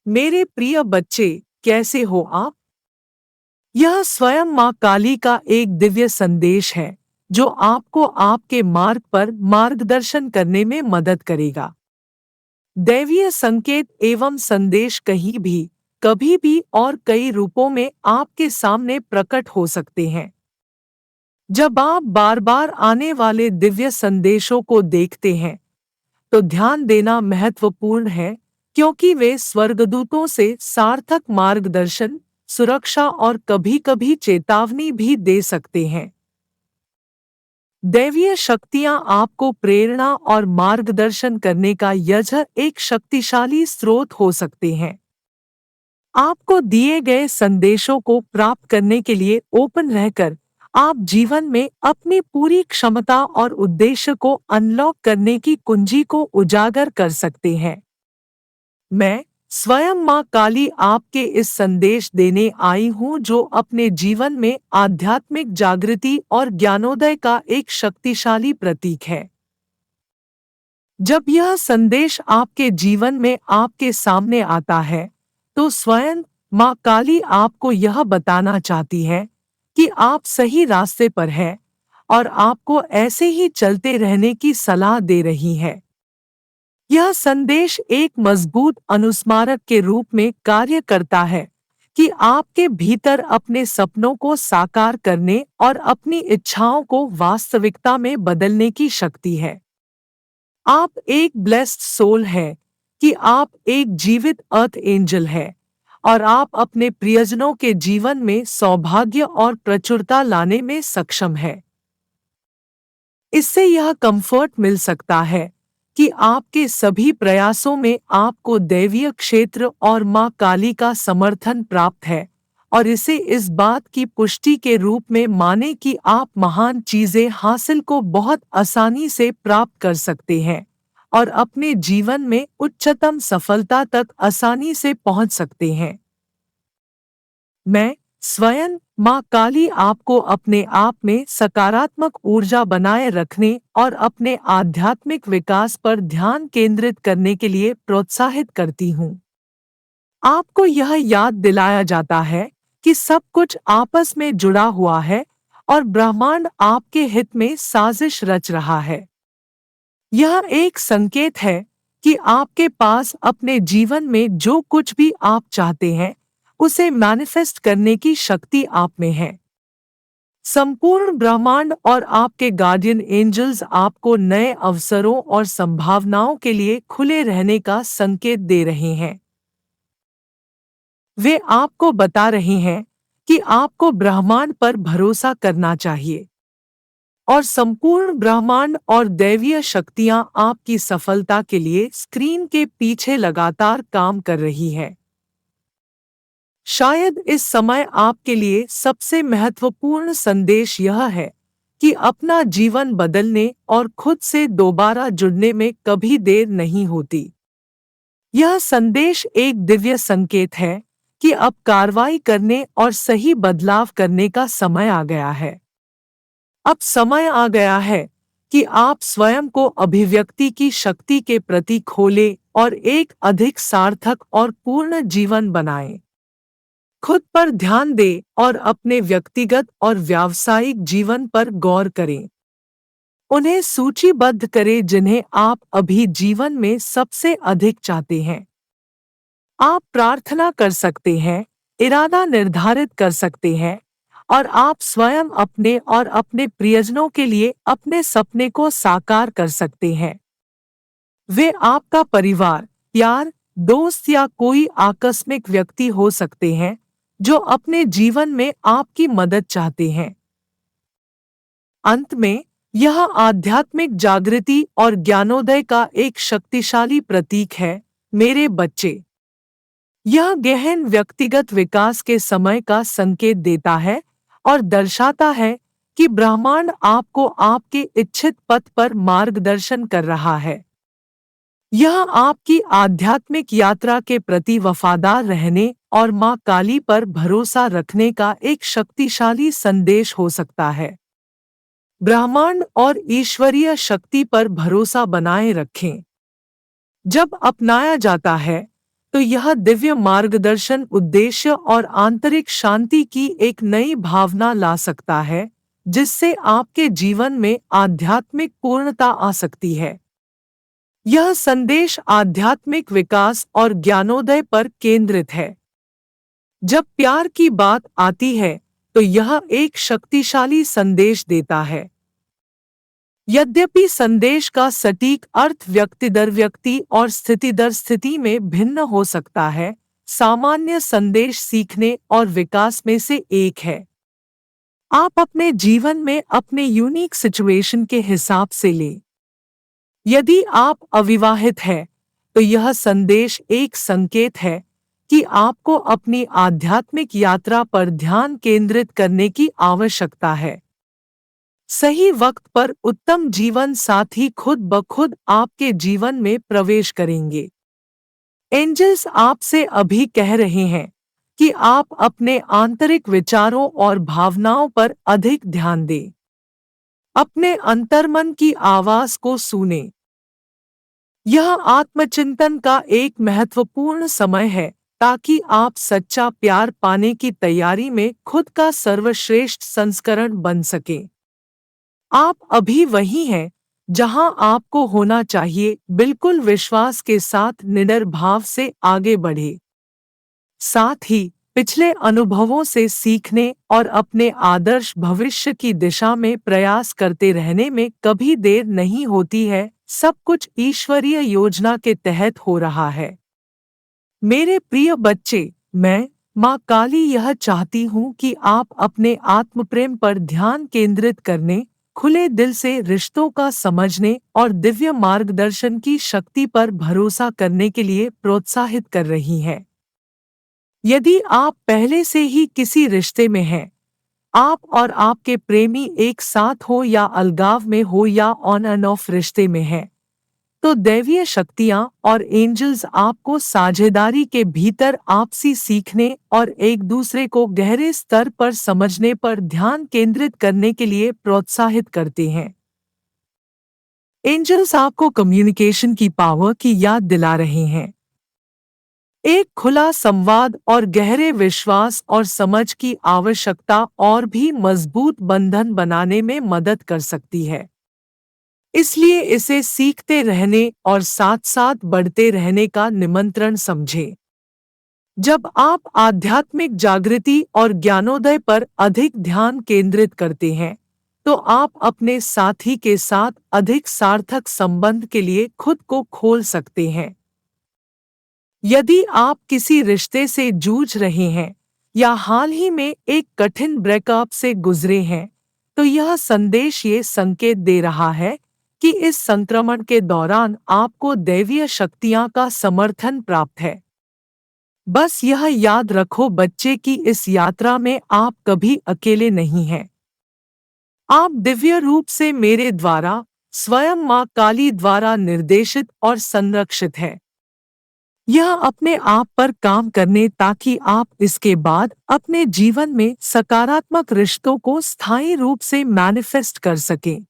मेरे प्रिय बच्चे, कैसे हो आप? यह स्वयं माँ काली का एक दिव्य संदेश है जो आपको आपके मार्ग पर मार्गदर्शन करने में मदद करेगा। दैवीय संकेत एवं संदेश कहीं भी, कभी भी और कई रूपों में आपके सामने प्रकट हो सकते हैं। जब आप बार बार आने वाले दिव्य संदेशों को देखते हैं, तो ध्यान देना महत्वपूर्ण है, क्योंकि वे स्वर्गदूतों से सार्थक मार्गदर्शन, सुरक्षा और कभी-कभी चेतावनी भी दे सकते हैं। दैवीय शक्तियां आपको प्रेरणा और मार्गदर्शन करने का यह एक शक्तिशाली स्रोत हो सकते हैं। आपको दिए गए संदेशों को प्राप्त करने के लिए ओपन रहकर आप जीवन में अपनी पूरी क्षमता और उद्देश्य को अनलॉक करने की कुंजी को उजागर कर सकते हैं। मैं स्वयं माँ काली आपके इस संदेश देने आई हूँ, जो अपने जीवन में आध्यात्मिक जागृति और ज्ञानोदय का एक शक्तिशाली प्रतीक है। जब यह संदेश आपके जीवन में आपके सामने आता है, तो स्वयं माँ काली आपको यह बताना चाहती है कि आप सही रास्ते पर हैं और आपको ऐसे ही चलते रहने की सलाह दे रही है। यह संदेश एक मजबूत अनुस्मारक के रूप में कार्य करता है कि आपके भीतर अपने सपनों को साकार करने और अपनी इच्छाओं को वास्तविकता में बदलने की शक्ति है। आप एक ब्लेस्ड सोल है, कि आप एक जीवित अर्थ एंजल है और आप अपने प्रियजनों के जीवन में सौभाग्य और प्रचुरता लाने में सक्षम है। इससे यह कंफर्ट मिल सकता है कि आपके सभी प्रयासों में आपको दैवीय क्षेत्र और माँ काली का समर्थन प्राप्त है, और इसे इस बात की पुष्टि के रूप में माने कि आप महान चीजें हासिल को बहुत आसानी से प्राप्त कर सकते हैं और अपने जीवन में उच्चतम सफलता तक आसानी से पहुंच सकते हैं। मैं स्वयं माँ काली आपको अपने आप में सकारात्मक ऊर्जा बनाए रखने और अपने आध्यात्मिक विकास पर ध्यान केंद्रित करने के लिए प्रोत्साहित करती हूँ। आपको यह याद दिलाया जाता है कि सब कुछ आपस में जुड़ा हुआ है और ब्रह्मांड आपके हित में साजिश रच रहा है। यह एक संकेत है कि आपके पास अपने जीवन में जो कुछ भी आप चाहते हैं, उसे मैनिफेस्ट करने की शक्ति आप में है। संपूर्ण ब्रह्मांड और आपके गार्डियन एंजल्स आपको नए अवसरों और संभावनाओं के लिए खुले रहने का संकेत दे रहे हैं। वे आपको बता रहे हैं कि आपको ब्रह्मांड पर भरोसा करना चाहिए, और संपूर्ण ब्रह्मांड और दैवीय शक्तियां आपकी सफलता के लिए स्क्रीन के पीछे लगातार काम कर रही है। शायद इस समय आपके लिए सबसे महत्वपूर्ण संदेश यह है कि अपना जीवन बदलने और खुद से दोबारा जुड़ने में कभी देर नहीं होती। यह संदेश एक दिव्य संकेत है कि अब कार्रवाई करने और सही बदलाव करने का समय आ गया है। अब समय आ गया है कि आप स्वयं को अभिव्यक्ति की शक्ति के प्रति खोलें और एक अधिक सार्थक और पूर्ण जीवन बनाएं। खुद पर ध्यान दें और अपने व्यक्तिगत और व्यावसायिक जीवन पर गौर करें। उन्हें सूचीबद्ध करें जिन्हें आप अभी जीवन में सबसे अधिक चाहते हैं। आप प्रार्थना कर सकते हैं, इरादा निर्धारित कर सकते हैं, और आप स्वयं अपने और अपने प्रियजनों के लिए अपने सपने को साकार कर सकते हैं। वे आपका परिवार, प्यार, दोस्त या कोई आकस्मिक व्यक्ति हो सकते हैं जो अपने जीवन में आपकी मदद चाहते हैं। अंत में, यह आध्यात्मिक जागृति और ज्ञानोदय का एक शक्तिशाली प्रतीक है, मेरे बच्चे। यह गहन व्यक्तिगत विकास के समय का संकेत देता है और दर्शाता है कि ब्रह्मांड आपको आपके इच्छित पथ पर मार्गदर्शन कर रहा है। यह आपकी आध्यात्मिक यात्रा के प्रति वफादार रहने और माँ काली पर भरोसा रखने का एक शक्तिशाली संदेश हो सकता है। ब्रह्मांड और ईश्वरीय शक्ति पर भरोसा बनाए रखें। जब अपनाया जाता है, तो यह दिव्य मार्गदर्शन उद्देश्य और आंतरिक शांति की एक नई भावना ला सकता है, जिससे आपके जीवन में आध्यात्मिक पूर्णता आ सकती है। यह संदेश आध्यात्मिक विकास और ज्ञानोदय पर केंद्रित है। जब प्यार की बात आती है, तो यह एक शक्तिशाली संदेश देता है। यद्यपि संदेश का सटीक अर्थ व्यक्ति दर व्यक्ति और स्थिति दर स्थिति में भिन्न हो सकता है, सामान्य संदेश सीखने और विकास में से एक है। आप अपने जीवन में अपने यूनिक सिचुएशन के हिसाब से लें। यदि आप अविवाहित हैं, तो यह संदेश एक संकेत है कि आपको अपनी आध्यात्मिक यात्रा पर ध्यान केंद्रित करने की आवश्यकता है। सही वक्त पर उत्तम जीवन साथी खुद ब खुद आपके जीवन में प्रवेश करेंगे। एंजल्स आपसे अभी कह रहे हैं कि आप अपने आंतरिक विचारों और भावनाओं पर अधिक ध्यान दें। अपने अंतर्मन की आवाज को सुनें। यह आत्मचिंतन का एक महत्वपूर्ण समय है, ताकि आप सच्चा प्यार पाने की तैयारी में खुद का सर्वश्रेष्ठ संस्करण बन सकें। आप अभी वही हैं जहां आपको होना चाहिए, बिल्कुल विश्वास के साथ निडर भाव से आगे बढ़े। साथ ही पिछले अनुभवों से सीखने और अपने आदर्श भविष्य की दिशा में प्रयास करते रहने में कभी देर नहीं होती है। सब कुछ ईश्वरीय योजना के तहत हो रहा है। मेरे प्रिय बच्चे, मैं माँ काली यह चाहती हूँ कि आप अपने आत्मप्रेम पर ध्यान केंद्रित करने, खुले दिल से रिश्तों का समझने और दिव्य मार्गदर्शन की शक्ति पर भरोसा करने के लिए प्रोत्साहित कर रही हैं। यदि आप पहले से ही किसी रिश्ते में हैं, आप और आपके प्रेमी एक साथ हो या अलगाव में हो या ऑन एंड ऑफ रिश्ते में हैं, तो दैवीय शक्तियां और एंजल्स आपको साझेदारी के भीतर आपसी सीखने और एक दूसरे को गहरे स्तर पर समझने पर ध्यान केंद्रित करने के लिए प्रोत्साहित करते हैं। एंजल्स आपको कम्युनिकेशन की पावर की याद दिला रहे हैं। एक खुला संवाद और गहरे विश्वास और समझ की आवश्यकता और भी मजबूत बंधन बनाने में मदद कर सकती है। इसलिए इसे सीखते रहने और साथ-साथ बढ़ते रहने का निमंत्रण समझें। जब आप आध्यात्मिक जागृति और ज्ञानोदय पर अधिक ध्यान केंद्रित करते हैं, तो आप अपने साथी के साथ अधिक सार्थक संबंध के लिए खुद को खोल सकते हैं। यदि आप किसी रिश्ते से जूझ रहे हैं या हाल ही में एक कठिन ब्रेकअप से गुजरे हैं, तो यह संदेश ये संकेत दे रहा है कि इस संक्रमण के दौरान आपको दैवीय शक्तियां का समर्थन प्राप्त है। बस यह याद रखो बच्चे कि इस यात्रा में आप कभी अकेले नहीं हैं। आप दिव्य रूप से मेरे द्वारा, स्वयं माँ काली द्वारा निर्देशित और संरक्षित हैं। यह अपने आप पर काम करने ताकि आप इसके बाद अपने जीवन में सकारात्मक रिश्तों को स्थायी रूप से मैनिफेस्ट कर सकें।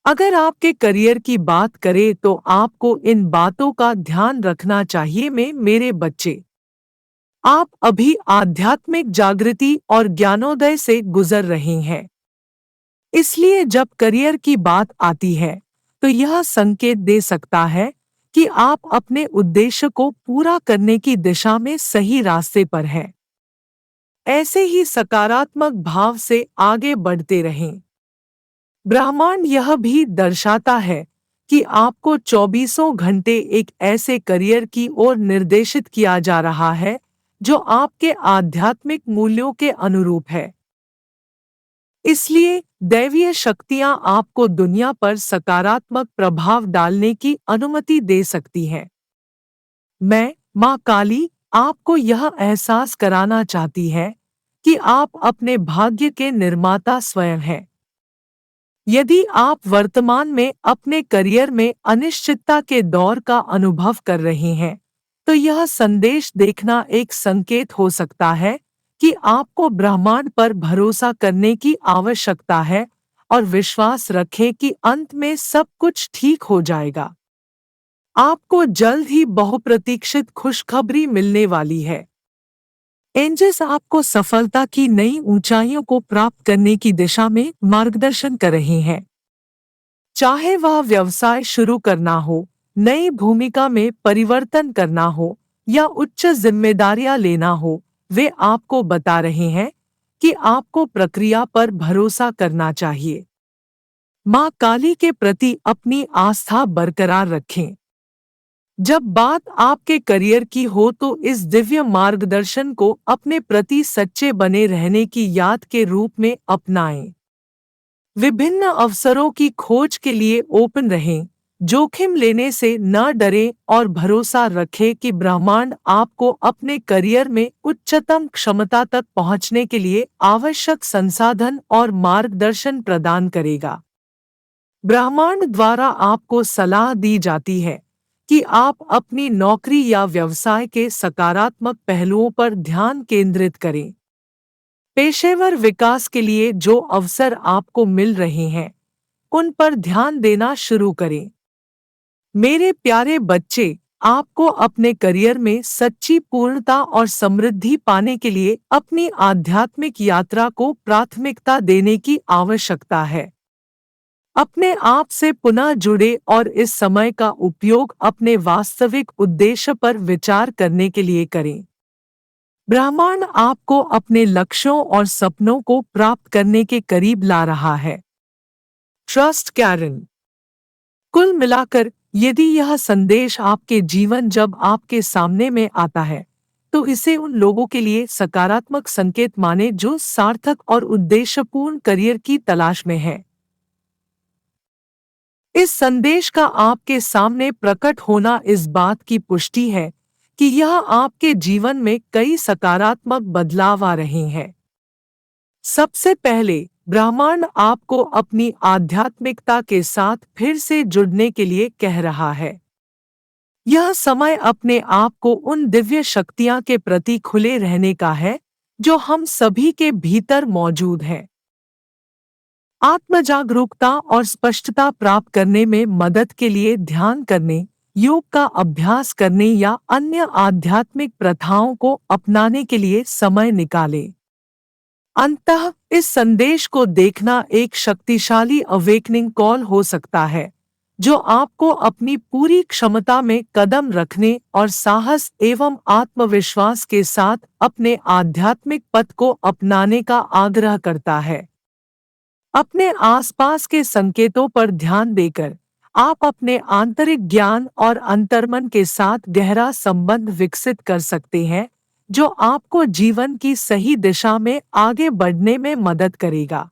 अगर आपके करियर की बात करें तो आपको इन बातों का ध्यान रखना चाहिए मेरे बच्चे। आप अभी आध्यात्मिक जागृति और ज्ञानोदय से गुजर रहे हैं। इसलिए जब करियर की बात आती है, तो यह संकेत दे सकता है कि आप अपने उद्देश्य को पूरा करने की दिशा में सही रास्ते पर हैं। ऐसे ही सकारात्मक भाव से आगे बढ़ते रहें। ब्रह्मांड यह भी दर्शाता है कि आपको 24 घंटे एक ऐसे करियर की ओर निर्देशित किया जा रहा है जो आपके आध्यात्मिक मूल्यों के अनुरूप है। इसलिए दैवीय शक्तियां आपको दुनिया पर सकारात्मक प्रभाव डालने की अनुमति दे सकती हैं। मैं, माँ काली, आपको यह एहसास कराना चाहती है कि आप अपने भाग्य के निर्माता स्वयं हैं। यदि आप वर्तमान में अपने करियर में अनिश्चितता के दौर का अनुभव कर रहे हैं, तो यह संदेश देखना एक संकेत हो सकता है कि आपको ब्रह्मांड पर भरोसा करने की आवश्यकता है और विश्वास रखें कि अंत में सब कुछ ठीक हो जाएगा। आपको जल्द ही बहुप्रतीक्षित खुशखबरी मिलने वाली है। एंजल्स आपको सफलता की नई ऊंचाइयों को प्राप्त करने की दिशा में मार्गदर्शन कर रहे हैं। चाहे वह व्यवसाय शुरू करना हो, नई भूमिका में परिवर्तन करना हो या उच्च जिम्मेदारियां लेना हो, वे आपको बता रहे हैं कि आपको प्रक्रिया पर भरोसा करना चाहिए। माँ काली के प्रति अपनी आस्था बरकरार रखें। जब बात आपके करियर की हो तो इस दिव्य मार्गदर्शन को अपने प्रति सच्चे बने रहने की याद के रूप में अपनाएं। विभिन्न अवसरों की खोज के लिए ओपन रहें, जोखिम लेने से न डरें और भरोसा रखें कि ब्रह्मांड आपको अपने करियर में उच्चतम क्षमता तक पहुंचने के लिए आवश्यक संसाधन और मार्गदर्शन प्रदान करेगा। ब्रह्मांड द्वारा आपको सलाह दी जाती है कि आप अपनी नौकरी या व्यवसाय के सकारात्मक पहलुओं पर ध्यान केंद्रित करें। पेशेवर विकास के लिए जो अवसर आपको मिल रहे हैं, उन पर ध्यान देना शुरू करें। मेरे प्यारे बच्चे, आपको अपने करियर में सच्ची पूर्णता और समृद्धि पाने के लिए अपनी आध्यात्मिक यात्रा को प्राथमिकता देने की आवश्यकता है। अपने आप से पुनः जुड़े और इस समय का उपयोग अपने वास्तविक उद्देश्य पर विचार करने के लिए करें। ब्रह्मांड आपको अपने लक्ष्यों और सपनों को प्राप्त करने के करीब ला रहा है। ट्रस्ट कैरन। कुल मिलाकर, यदि यह संदेश आपके जीवन जब आपके सामने में आता है, तो इसे उन लोगों के लिए सकारात्मक संकेत माने जो सार्थक और उद्देश्यपूर्ण करियर की तलाश में हैं। इस संदेश का आपके सामने प्रकट होना इस बात की पुष्टि है कि यह आपके जीवन में कई सकारात्मक बदलाव आ रहे हैं। सबसे पहले, ब्रह्मांड आपको अपनी आध्यात्मिकता के साथ फिर से जुड़ने के लिए कह रहा है। यह समय अपने आप को उन दिव्य शक्तियां के प्रति खुले रहने का है जो हम सभी के भीतर मौजूद हैं। आत्मजागरूकता और स्पष्टता प्राप्त करने में मदद के लिए ध्यान करने, योग का अभ्यास करने या अन्य आध्यात्मिक प्रथाओं को अपनाने के लिए समय निकालें। अंततः इस संदेश को देखना एक शक्तिशाली अवेकनिंग कॉल हो सकता है, जो आपको अपनी पूरी क्षमता में कदम रखने और साहस एवं आत्मविश्वास के साथ अपने आध्यात्मिक पथ को अपनाने का आग्रह करता है। अपने आसपास के संकेतों पर ध्यान देकर आप अपने आंतरिक ज्ञान और अंतर्मन के साथ गहरा संबंध विकसित कर सकते हैं, जो आपको जीवन की सही दिशा में आगे बढ़ने में मदद करेगा।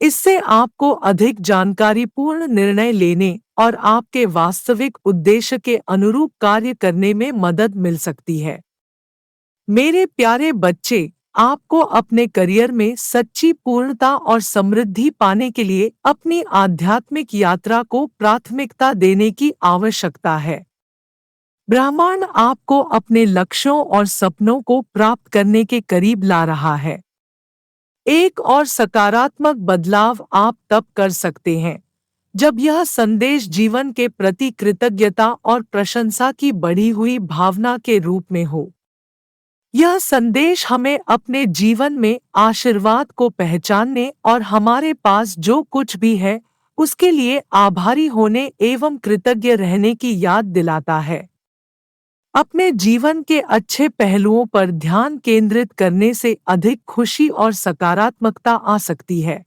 इससे आपको अधिक जानकारीपूर्ण निर्णय लेने और आपके वास्तविक उद्देश्य के अनुरूप कार्य करने में मदद मिल सकती है। मेरे प्यारे बच्चे, आपको अपने करियर में सच्ची पूर्णता और समृद्धि पाने के लिए अपनी आध्यात्मिक यात्रा को प्राथमिकता देने की आवश्यकता है। ब्रह्मांड आपको अपने लक्ष्यों और सपनों को प्राप्त करने के करीब ला रहा है। एक और सकारात्मक बदलाव आप तब कर सकते हैं जब यह संदेश जीवन के प्रति कृतज्ञता और प्रशंसा की बढ़ी हुई भावना के रूप में हो। यह संदेश हमें अपने जीवन में आशीर्वाद को पहचानने और हमारे पास जो कुछ भी है उसके लिए आभारी होने एवं कृतज्ञ रहने की याद दिलाता है। अपने जीवन के अच्छे पहलुओं पर ध्यान केंद्रित करने से अधिक खुशी और सकारात्मकता आ सकती है।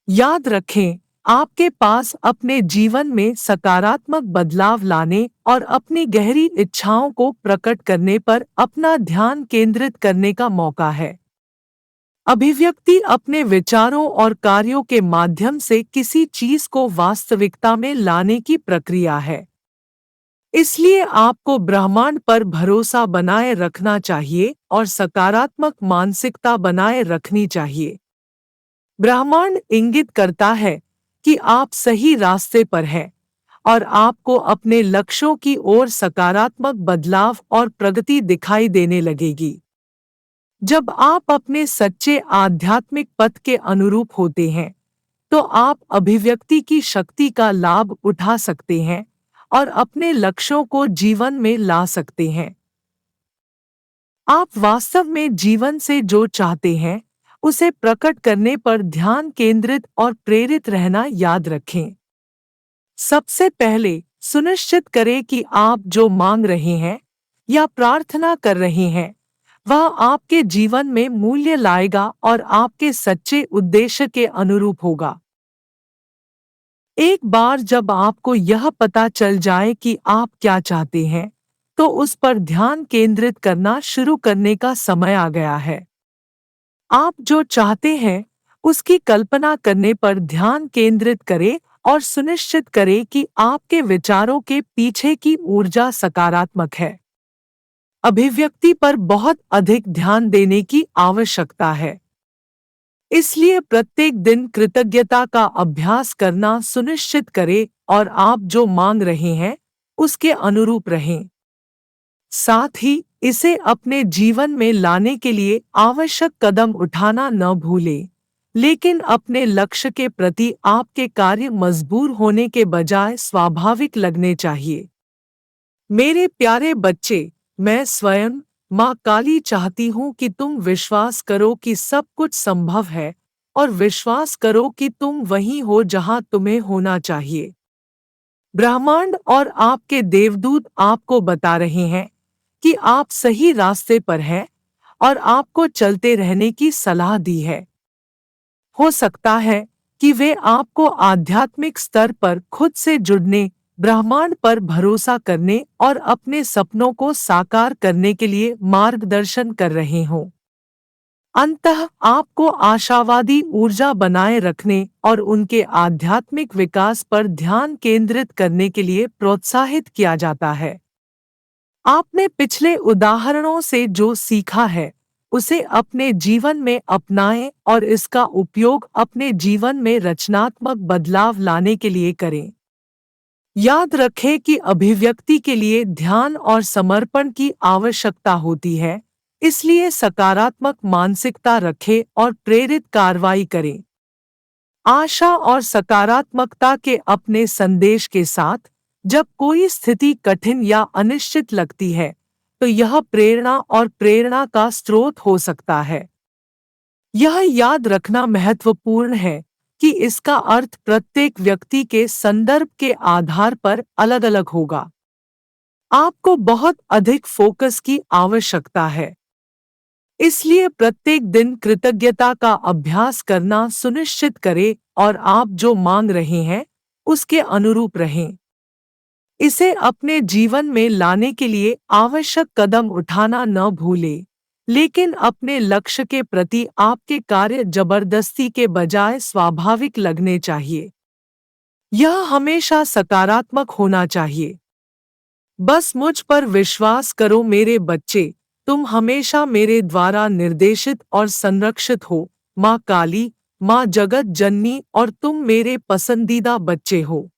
याद रखें, आपके पास अपने जीवन में सकारात्मक बदलाव लाने और अपनी गहरी इच्छाओं को प्रकट करने पर अपना ध्यान केंद्रित करने का मौका है। अभिव्यक्ति अपने विचारों और कार्यों के माध्यम से किसी चीज को वास्तविकता में लाने की प्रक्रिया है। इसलिए आपको ब्रह्मांड पर भरोसा बनाए रखना चाहिए और सकारात्मक मानसिकता बनाए रखनी चाहिए। ब्रह्मांड इंगित करता है कि आप सही रास्ते पर हैं और आपको अपने लक्ष्यों की ओर सकारात्मक बदलाव और प्रगति दिखाई देने लगेगी। जब आप अपने सच्चे आध्यात्मिक पथ के अनुरूप होते हैं, तो आप अभिव्यक्ति की शक्ति का लाभ उठा सकते हैं और अपने लक्ष्यों को जीवन में ला सकते हैं। आप वास्तव में जीवन से जो चाहते हैं, उसे प्रकट करने पर ध्यान केंद्रित और प्रेरित रहना याद रखें। सबसे पहले सुनिश्चित करें कि आप जो मांग रहे हैं या प्रार्थना कर रहे हैं, वह आपके जीवन में मूल्य लाएगा और आपके सच्चे उद्देश्य के अनुरूप होगा। एक बार जब आपको यह पता चल जाए कि आप क्या चाहते हैं, तो उस पर ध्यान केंद्रित करना शुरू करने का समय आ गया है। आप जो चाहते हैं, उसकी कल्पना करने पर ध्यान केंद्रित करें और सुनिश्चित करें कि आपके विचारों के पीछे की ऊर्जा सकारात्मक है। अभिव्यक्ति पर बहुत अधिक ध्यान देने की आवश्यकता है। इसलिए प्रत्येक दिन कृतज्ञता का अभ्यास करना सुनिश्चित करें और आप जो मांग रहे हैं, उसके अनुरूप रहें। साथ ही इसे अपने जीवन में लाने के लिए आवश्यक कदम उठाना न भूलें, लेकिन अपने लक्ष्य के प्रति आपके कार्य मजबूर होने के बजाय स्वाभाविक लगने चाहिए। मेरे प्यारे बच्चे, मैं स्वयं माँ काली चाहती हूँ कि तुम विश्वास करो कि सब कुछ संभव है और विश्वास करो कि तुम वहीं हो जहाँ तुम्हें होना चाहिए। ब्रह्मांड और आपके देवदूत आपको बता रहे हैं कि आप सही रास्ते पर हैं और आपको चलते रहने की सलाह दी है। हो सकता है कि वे आपको आध्यात्मिक स्तर पर खुद से जुड़ने, ब्रह्मांड पर भरोसा करने और अपने सपनों को साकार करने के लिए मार्गदर्शन कर रहे हों। अंततः आपको आशावादी ऊर्जा बनाए रखने और उनके आध्यात्मिक विकास पर ध्यान केंद्रित करने के लिए प्रोत्साहित किया जाता है। आपने पिछले उदाहरणों से जो सीखा है, उसे अपने जीवन में अपनाएं और इसका उपयोग अपने जीवन में रचनात्मक बदलाव लाने के लिए करें। याद रखें कि अभिव्यक्ति के लिए ध्यान और समर्पण की आवश्यकता होती है, इसलिए सकारात्मक मानसिकता रखें और प्रेरित कार्रवाई करें। आशा और सकारात्मकता के अपने संदेश के साथ, जब कोई स्थिति कठिन या अनिश्चित लगती है, तो यह प्रेरणा का स्रोत हो सकता है। यह याद रखना महत्वपूर्ण है कि इसका अर्थ प्रत्येक व्यक्ति के संदर्भ के आधार पर अलग-अलग होगा। आपको बहुत अधिक फोकस की आवश्यकता है। इसलिए प्रत्येक दिन कृतज्ञता का अभ्यास करना सुनिश्चित करें और आप जो मांग रहे हैं, उसके अनुरूप रहें। इसे अपने जीवन में लाने के लिए आवश्यक कदम उठाना न भूलें, लेकिन अपने लक्ष्य के प्रति आपके कार्य जबरदस्ती के बजाय स्वाभाविक लगने चाहिए। यह हमेशा सकारात्मक होना चाहिए। बस मुझ पर विश्वास करो मेरे बच्चे, तुम हमेशा मेरे द्वारा निर्देशित और संरक्षित हो। माँ काली, माँ जगत जननी और तुम मेरे पसंदीदा बच्चे हो।